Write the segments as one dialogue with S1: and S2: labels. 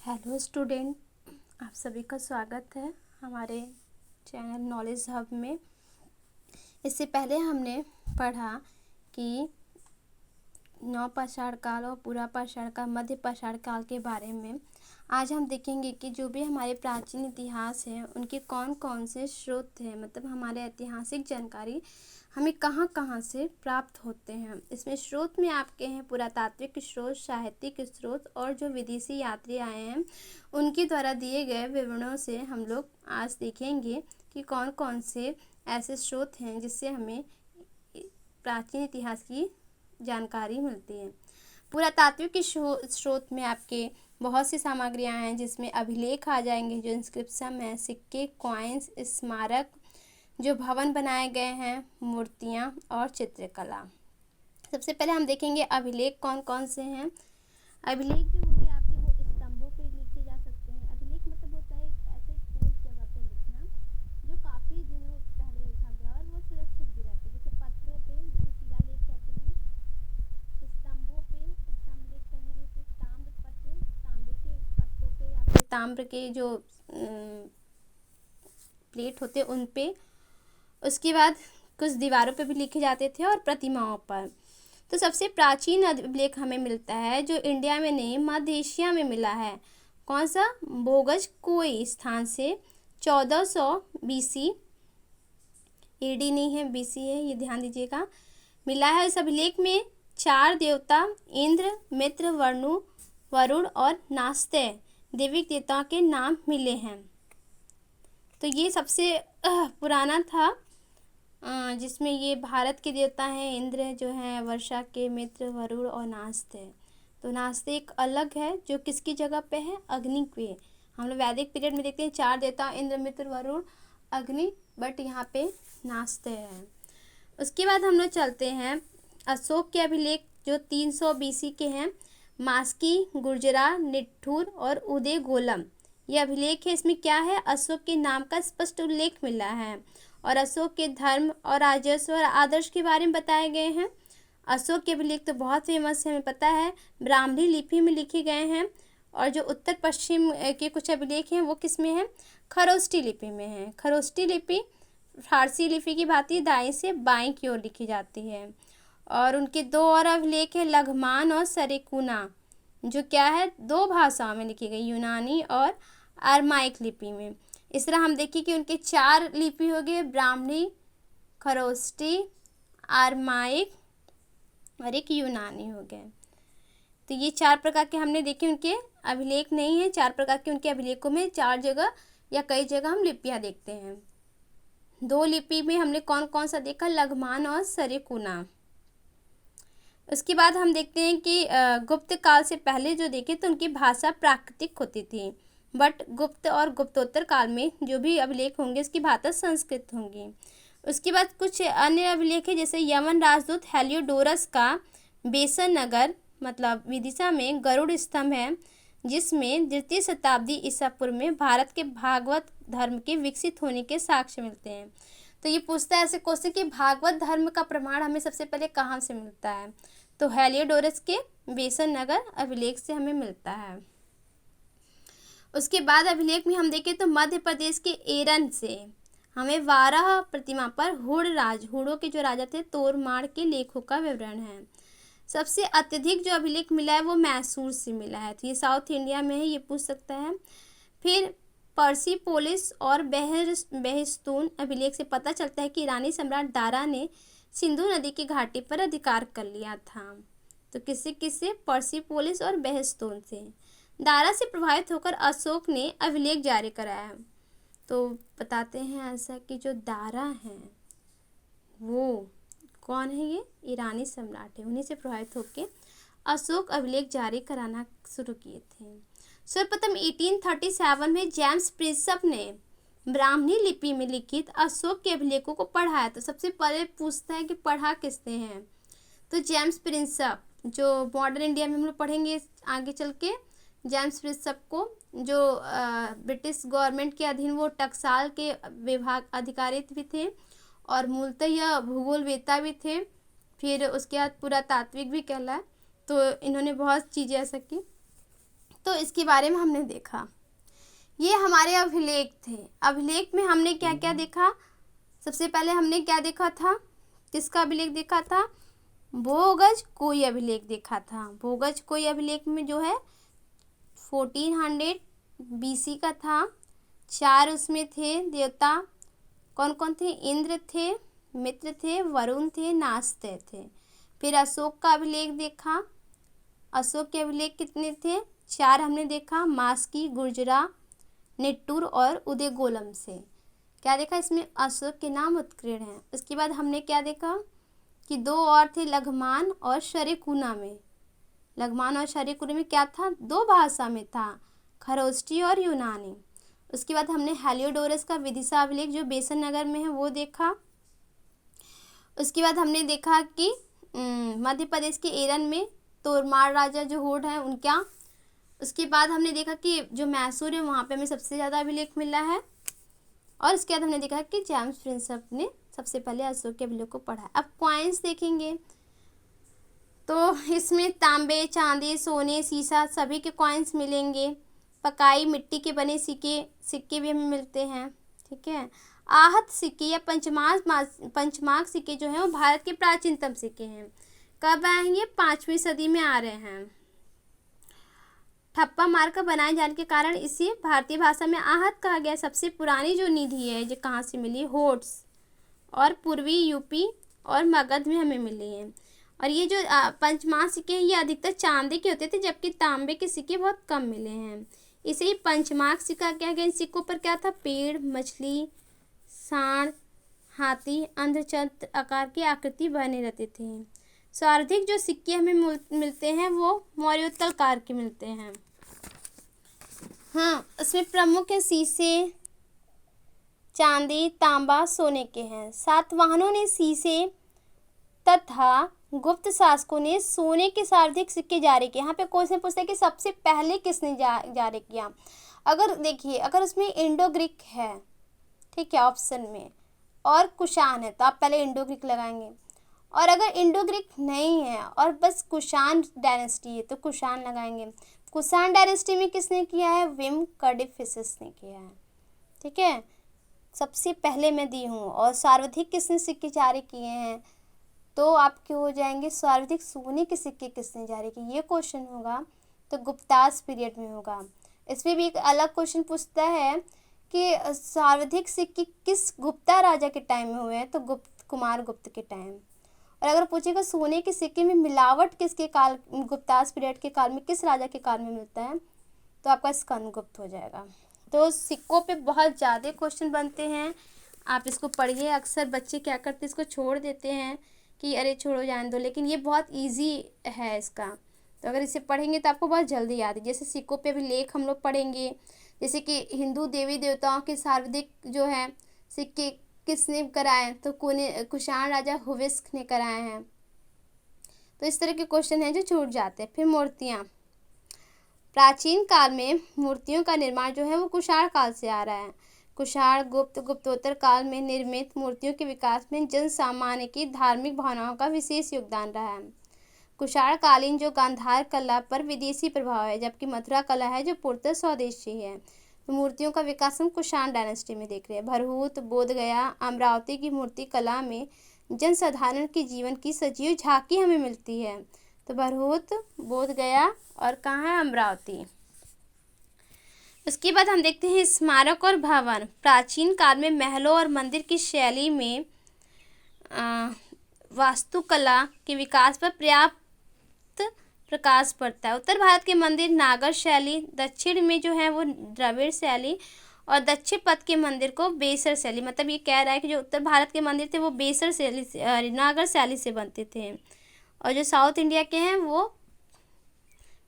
S1: Hello student, आप सभी का स्वागत है हमारे चैनल नॉलेज हब में। इससे पहले हमने पढ़ा कि नवपाषाण काल और पूरा पाषाण काल, मध्य पाषाण काल के बारे में। आज हम देखेंगे कि जो भी हमारे प्राचीन इतिहास है उनके कौन कौन से स्रोत हैं, मतलब हमारे ऐतिहासिक जानकारी हमें कहाँ कहाँ से प्राप्त होते हैं। इसमें स्रोत में आपके हैं पुरातात्विक स्रोत, साहित्यिक स्रोत और जो विदेशी यात्री आए हैं उनके द्वारा दिए गए विवरणों से हम लोग आज देखेंगे कि कौन कौन से ऐसे स्रोत हैं जिससे हमें प्राचीन इतिहास की जानकारी मिलती है। पुरातात्विक स्रोत में आपके बहुत सी सामग्रियां हैं जिसमें अभिलेख आ जाएंगे, जो इंस्क्रिप्शन है, सिक्के, कॉइन्स, स्मारक, जो भवन बनाए गए हैं, मूर्तियां और चित्रकला। सबसे पहले हम देखेंगे अभिलेख कौन कौन से हैं। अभिलेख जो होंगे आपके वो स्तंभों पे लिखे जा सकते हैं। अभिलेख मतलब होता है एक ऐसे ठोस जगह पे लिखना जो काफ़ी दिनों पहले लिखा गया और वो सुरक्षित भी रहते हैं। जैसे पत्थरों पे, जिसे शिलालेख कहते हैं, स्तंभों पे स्तंभलेख कहेंगे, फिर ताम्रपत्र, तांबे के पत्तों पे या फिर ताम्र के जो प्लेट होते हैं उन पे। उसके बाद कुछ दीवारों पे भी लिखे जाते थे और प्रतिमाओं पर। तो सबसे प्राचीन अभिलेख हमें मिलता है जो इंडिया में नहीं, मध्य एशिया में मिला है। कौन सा? बोगज कोई स्थान से 1400 BC, AD नहीं है, BC है, ये ध्यान दीजिएगा, मिला है। इस अभिलेख में 4 देवता इंद्र, मित्र, वरुण और नास्तेय देवी देवताओं के नाम मिले हैं। तो ये सबसे पुराना था, जिसमें ये भारत के देवता हैं, इंद्र जो हैं, वर्षा के, मित्र, वरुण और नास्तेय। तो नास्तेय एक अलग है जो किसकी जगह पे है? अग्नि पे। हम लोग वैदिक पीरियड में देखते हैं 4 देवता इंद्र, मित्र, वरुण, अग्नि, बट यहाँ पे नास्तेय है। उसके बाद हम लोग चलते हैं अशोक के अभिलेख जो 300 BC के हैं। मास्की, गुर्जरा, निट्ठूर और उदय गोलम ये अभिलेख है। इसमें क्या है? अशोक के नाम का स्पष्ट उल्लेख मिला है और अशोक के धर्म और राजस्व और आदर्श के बारे में बताए गए हैं। अशोक के अभिलेख तो बहुत फेमस है, हमें पता है, ब्राह्मणी लिपि में लिखे गए हैं। और जो उत्तर पश्चिम के कुछ अभिलेख हैं वो किस में हैं? खरोष्टी लिपि में हैं। खरोष्टी लिपि फारसी लिपि की भांति दाएं से बाएं की ओर लिखी जाती है। और उनके 2 और अभिलेख है, लघमान और सरेकुना, जो क्या है 2 भाषाओं में लिखी गई, यूनानी और अरमाइक लिपि में। इस तरह हम देखिए कि उनके 4 लिपि हो गए, ब्राह्मणी, खरोष्टी, अरमाइक और एक यूनानी हो गए। तो ये 4 प्रकार के हमने देखे उनके अभिलेख नहीं है। 4 प्रकार के उनके अभिलेखों में 4 जगह या कई जगह हम लिपियाँ देखते हैं। 2 लिपि में हमने कौन कौन सा देखा? लघमान और सरेकुना। उसके बाद हम देखते हैं कि गुप्त काल से पहले जो देखे तो उनकी भाषा प्राकृतिक होती थी, बट गुप्त और गुप्तोत्तर काल में जो भी अभिलेख होंगे उसकी भाषा संस्कृत होंगी। उसके बाद कुछ अन्य अभिलेख है, जैसे यमन राजदूत हेलियोडोरस का बेसन नगर मतलब विदिशा में गरुड़ स्तंभ है, जिसमें 2वीं शताब्दी ईसा पूर्व में भारत के भागवत धर्म के विकसित होने के साक्ष्य मिलते हैं। तो ये पूछता है ऐसे क्वेश्चन कि भागवत धर्म का प्रमाण हमें सबसे पहले कहाँ से मिलता है? तो हेलियोडोरस के बेसन नगर अभिलेख से हमें मिलता है। उसके बाद अभिलेख में हम देखें तो मध्य प्रदेश के एरन से हमें वाराह प्रतिमा पर हुड़ों के जो राजा थे तोरमाड़ के लेखों का विवरण है। सबसे अत्यधिक जो अभिलेख मिला है वो मैसूर से मिला है, तो ये साउथ इंडिया में है, ये पूछ सकता है। फिर पर्सिपोलिस और बेहिस्तून अभिलेख से पता चलता है कि ईरानी सम्राट दारा ने सिंधु नदी की घाटी पर अधिकार कर लिया था। तो किससे? पर्सिपोलिस और बेहिस्तून से। दारा से प्रभावित होकर अशोक ने अभिलेख जारी कराया। तो बताते हैं ऐसा कि जो दारा हैं वो कौन है? ये ईरानी सम्राट है, उन्हीं से प्रभावित होकर अशोक अभिलेख जारी कराना शुरू किए थे। सर्वप्रथम 1837 में जेम्स प्रिंसप ने ब्राह्मणी लिपि में लिखित अशोक के अभिलेखों को पढ़ाया। तो सबसे पहले पूछता है कि पढ़ा किसने है? तो जेम्स प्रिंसप, जो मॉडर्न इंडिया में हम लोग पढ़ेंगे आगे चल के, जेम्स प्रिंसप को, जो ब्रिटिश गवर्नमेंट के अधीन वो टकसाल के विभाग अधिकारी भी थे और मूलतः यह भूगोलवेत्ता भी थे। फिर उसके बाद पुरातात्विक भी कहलाए। तो इन्होंने बहुत चीज़ें ऐसा की। तो तो इसके बारे में हमने देखा। ये हमारे अभिलेख थे। अभिलेख में हमने क्या क्या देखा? सबसे पहले हमने क्या देखा था? किसका अभिलेख देखा था? भोगज कोई अभिलेख देखा था। भोगज कोई अभिलेख में जो है 1400 BC का था। 4 उसमें थे देवता। कौन कौन थे? इंद्र थे, मित्र थे, वरुण थे, नास्ते थे। फिर अशोक का अभिलेख देखा। अशोक के अभिलेख कितने थे? 4 हमने देखा। मास्की, गुर्जरा, निट्टूर और उदयगोलम से। क्या देखा इसमें? अशोक के नाम उत्कीर्ण हैं। उसके बाद हमने क्या देखा कि 2 और थे, लघमान और शरेकुना में। लघमान और शरेकुना में क्या था? 2 भाषा में था, खरोष्टी और यूनानी। उसके बाद हमने हेलियोडोरस का विदिशा अभिलेख जो बेसन नगर में है वो देखा। उसके बाद हमने देखा कि मध्य प्रदेश के एरन में तोरमार राजा जो होड है उनका। उसके बाद हमने देखा कि जो मैसूर है वहाँ पे हमें सबसे ज़्यादा अभिलेख मिला है। और उसके बाद हमने देखा कि जेम्स प्रिंसेप ने सबसे पहले अशोक के अभिलेख को पढ़ा। अब कॉइन्स देखेंगे तो इसमें तांबे, चांदी, सोने, सीसा सभी के कॉइन्स मिलेंगे। पकाई मिट्टी के बने सिक्के भी हमें मिलते हैं। ठीक है। आहत सिक्के या पंचमार्क सिक्के जो हैं वो भारत के प्राचीनतम सिक्के हैं। कब आएंगे? 5वीं सदी में आ रहे हैं। ठप्पा मार्का बनाए जाने के कारण इसे भारतीय भाषा में आहत कहा गया। सबसे पुरानी जो निधि है जो कहाँ से मिली? होड्स और पूर्वी यूपी और मगध में हमें मिली है। और ये जो पंचमार्क सिक्के हैं ये अधिकतर चांदी के होते थे, जबकि तांबे के सिक्के बहुत कम मिले हैं। इसलिए पंचमार्क सिक्का क्या गया? इन सिक्कों पर क्या था? पेड़, मछली, सांड, हाथी, अंधचंद्र आकार की आकृति बने रहते थे। सर्वाधिक जो सिक्के हमें मिलते हैं वो मौर्योत्तर काल के मिलते हैं। हाँ, उसमें प्रमुख है शीशे, चांदी, तांबा, सोने के हैं। सातवाहनों ने शीशे तथा गुप्त शासकों ने सोने के सर्वाधिक सिक्के जारी किए। यहाँ पे क्वेश्चन पूछता है कि सबसे पहले किसने जारी किया। अगर देखिए, अगर उसमें इंडो ग्रीक है, ठीक है, ऑप्शन में, और कुषाण है तो आप पहले इंडो ग्रीक लगाएंगे। और अगर इंडो ग्रीक नहीं है और बस कुषाण डायनेस्टी है तो कुषाण लगाएंगे। कुषाण डायनेस्टी में किसने किया है? विम कार्डिफिसिस ने किया है। ठीक है, सबसे पहले मैं दी हूँ। और सर्वाधिक किसने सिक्के जारी किए हैं? तो आपके हो जाएंगे सर्वाधिक सोने के सिक्के किसने जारी किए? ये क्वेश्चन होगा तो गुप्तास पीरियड में होगा। इसमें भी एक अलग क्वेश्चन पूछता है कि सर्वाधिक सिक्के किस गुप्ता राजा के टाइम में हुए हैं? तो कुमार गुप्त के टाइम। और अगर पूछेगा सोने के सिक्के में मिलावट किसके काल, गुप्तास पीरियड के काल में किस राजा के काल में मिलता है? तो आपका स्कंदगुप्त हो जाएगा। तो सिक्कों पे बहुत ज़्यादा क्वेश्चन बनते हैं, आप इसको पढ़िए। अक्सर बच्चे क्या करते हैं, इसको छोड़ देते हैं कि अरे छोड़ो जाने दो, लेकिन ये बहुत इजी है इसका। तो अगर इसे पढ़ेंगे तो आपको बहुत जल्दी याद है। जैसे सिक्कों पे भी लेख हम लोग पढ़ेंगे, जैसे कि हिंदू देवी देवताओं के सर्वाधिक जो है सिक्के किसने कराए? तो कुषाण राजा हुविस्क ने कराए हैं। तो इस तरह के क्वेश्चन हैं जो छूट जाते हैं। फिर मूर्तियाँ। प्राचीन काल में मूर्तियों का निर्माण जो है वो कुषाण काल से आ रहा है। कुषाण, गुप्तोत्तर काल में निर्मित मूर्तियों के विकास में जन सामान्य की धार्मिक भावनाओं का विशेष योगदान रहा है। कुषाण कालीन जो गांधार कला पर विदेशी प्रभाव है, जबकि मथुरा कला है जो पूर्णतः स्वदेशी है। तो मूर्तियों का विकास हम कुषाण डायनेस्टी में देख रहे हैं। भरहूत, बोधगया, अमरावती की मूर्ति कला में जनसाधारण के जीवन की सजीव झांकी हमें मिलती है। तो भरहूत, बोधगया और कहाँ है? अमरावती। उसके बाद हम देखते हैं स्मारक और भवन। प्राचीन काल में महलों और मंदिर की शैली में वास्तुकला के विकास पर पर्याप्त प्रकाश पड़ता है। उत्तर भारत के मंदिर नागर शैली, दक्षिण में जो है वो द्रविड़ शैली, और दक्षिण पथ के मंदिर को बेसर शैली। मतलब ये कह रहा है कि जो उत्तर भारत के मंदिर थे वो बेसर शैली से, नागर शैली से बनते थे, और जो साउथ इंडिया के हैं वो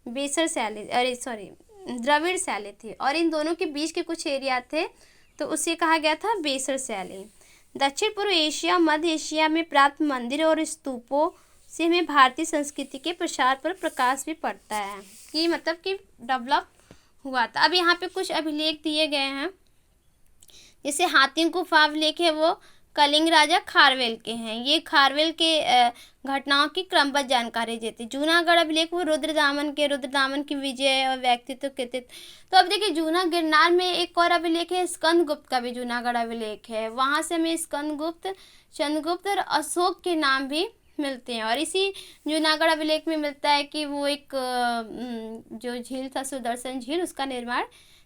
S1: बेसर शैली, अरे सॉरी, द्रविड़ शैली थी। और इन दोनों के बीच के कुछ एरिया थे तो उसे कहा गया था बेसर शैली। दक्षिण पूर्व एशिया, मध्य एशिया में प्राप्त मंदिर और स्तूपों से हमें भारतीय संस्कृति के प्रसार पर प्रकाश भी पड़ता है कि मतलब कि डेवलप हुआ था। अब यहाँ पे कुछ अभिलेख दिए गए हैं, जैसे हाथी गुफा अभिलेख है वो कलिंग राजा खारवेल के हैं। ये खारवेल के घटनाओं की क्रमबद्ध जानकारी देते। जूनागढ़ अभिलेख वो रुद्रदामन की विजय और व्यक्तित्व कृतित्व। तो अब देखिए जूना गिरनार में एक और अभिलेख है, स्कंदगुप्त का भी जूनागढ़ अभिलेख है। वहाँ से हमें स्कंदगुप्त, चंद्रगुप्त और अशोक के नाम भी मिलते हैं। और इसी जूनागढ़ अभिलेख में मिलता है कि वो एक जो झील था सुदर्शन झील, उसका निर्माण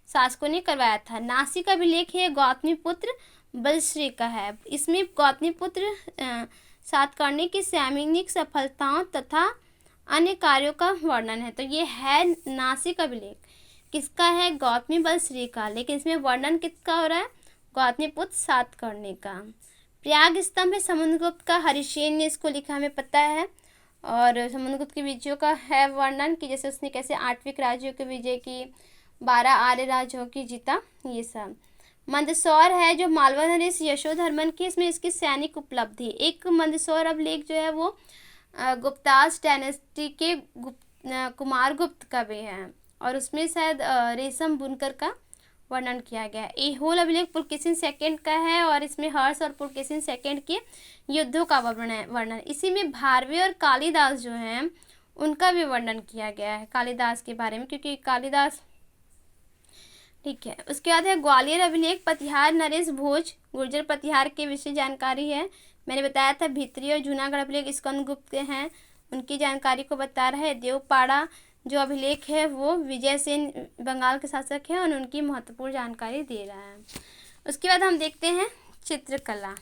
S1: शासकों ने करवाया था। नासिक अभिलेख है गौतमीपुत्र बलश्री का है। इसमें गौतमीपुत्र सातकर्णी की सैनिक सफलताओं तथा अन्य कार्यों का वर्णन है। तो ये है नासिक अभिलेख, किसका है? गौतमी बलश्री का। लेकिन इसमें वर्णन किसका हो रहा है? गौतमीपुत्र सातकर्णी का। प्रयाग स्तंभ है समुद्रगुप्त का, हरिसेन ने इसको लिखा, हमें पता है। और समुद्रगुप्त की विजयों का है वर्णन कि जैसे उसने कैसे 8 राज्यों की विजय की, 12 आर्य राज्यों की जीता, ये सब। मंदसौर है जो मालवा नरेश यशोधर्मन की, इसमें इसकी सैनिक उपलब्धि। एक मंदसौर अभिलेख जो है वो गुप्तास डायनेस्टी के कुमार गुप्त का भी है और उसमें शायद रेशम बुनकर का वर्णन किया गया है। ऐहोल अभिलेख पुलकेशिन सेकंड का है और इसमें हर्ष और पुलकेशिन सेकंड के युद्धों का वर्णन। इसी में भारवे और कालिदास जो हैं उनका भी वर्णन किया गया है, कालिदास के बारे में, क्योंकि कालिदास, ठीक है। उसके बाद है ग्वालियर अभिलेख पतिहार नरेश भोज गुर्जर पतिहार के विषय जानकारी है। मैंने बताया था भीतरी और जूनागढ़ अभिलेख स्कंदगुप्त के हैं, उनकी जानकारी को बता रहा है। देवपाड़ा जो अभिलेख है वो विजयसेन बंगाल के शासक हैं और उनकी महत्वपूर्ण जानकारी दे रहा है। उसके बाद हम देखते हैं चित्रकला।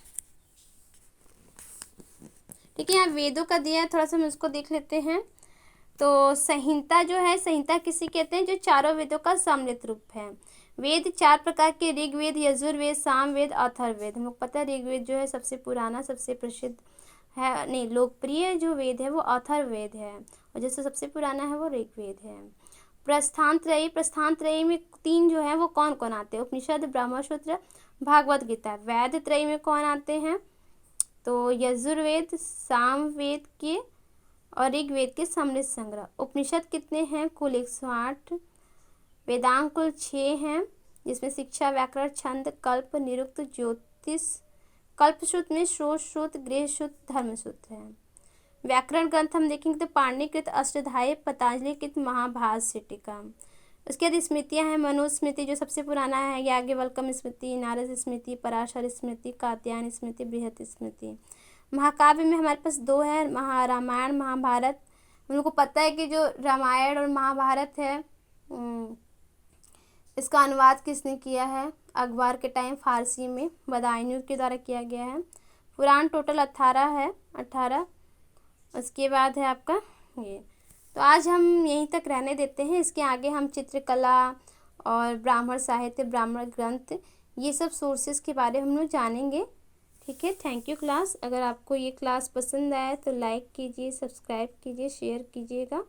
S1: ठीक है, यहाँ वेदों का दिया है, थोड़ा सा हम उसको देख लेते हैं। तो संहिता जो है, संहिता किसे कहते हैं? जो चारों वेदों का सम्मिलित रूप है। वेद 4 प्रकार के, ऋग्वेद, यजुर्वेद, सामवेद, अथर्ववेद। हम लोग पता है ऋग्वेद जो है सबसे पुराना, सबसे प्रसिद्ध है, नहीं लोकप्रिय जो वेद है वो अथर्ववेद है और जैसे सबसे पुराना है वो ऋग्वेद है। प्रस्थानत्रयी, प्रस्थानत्रयी में 3 जो है वो कौन कौन आते हैं? उपनिषद, ब्रह्मसूत्र, भागवत गीता। वेद त्रयी में कौन आते हैं? तो यजुर्वेद, सामवेद के और ऋग्वेद के सम्मिलित संग्रह। उपनिषद कितने हैं? कुल 108। वेदांग कुल 6 हैं, जिसमें शिक्षा, व्याकरण, छंद, कल्प, निरुक्त, ज्योतिष। कल्पसूत्र में श्रोतसूत्र, गृहसूत्र, धर्मसूत्र है। व्याकरण ग्रंथ हम देखेंगे तो पाणिनिकृत, अष्टाध्यायी, पतंजलि कृत, महाभाष्य, टीका। उसके बाद स्मृतियाँ हैं, मनुस्मृति जो सबसे पुराना है, याज्ञवल्क्य स्मृति, नारद स्मृति, पराशर स्मृति, कात्यायन स्मृति, बृहत स्मृति। महाकाव्य में हमारे पास 2 है, रामायण, महाभारत। हम लोग को पता है कि जो रामायण और महाभारत है इसका अनुवाद किसने किया है? अखबार के टाइम फारसी में बदायूं के द्वारा किया गया है। पुराण टोटल 18 है, 18। उसके बाद है आपका ये। तो आज हम यहीं तक रहने देते हैं, इसके आगे हम चित्रकला और ब्राह्मण साहित्य, ब्राह्मण ग्रंथ, ये सब सोर्सेज के बारे में हम लोग जानेंगे। ठीक है, थैंक यू क्लास। अगर आपको ये क्लास पसंद आया तो लाइक कीजिए, सब्सक्राइब कीजिए, शेयर कीजिएगा।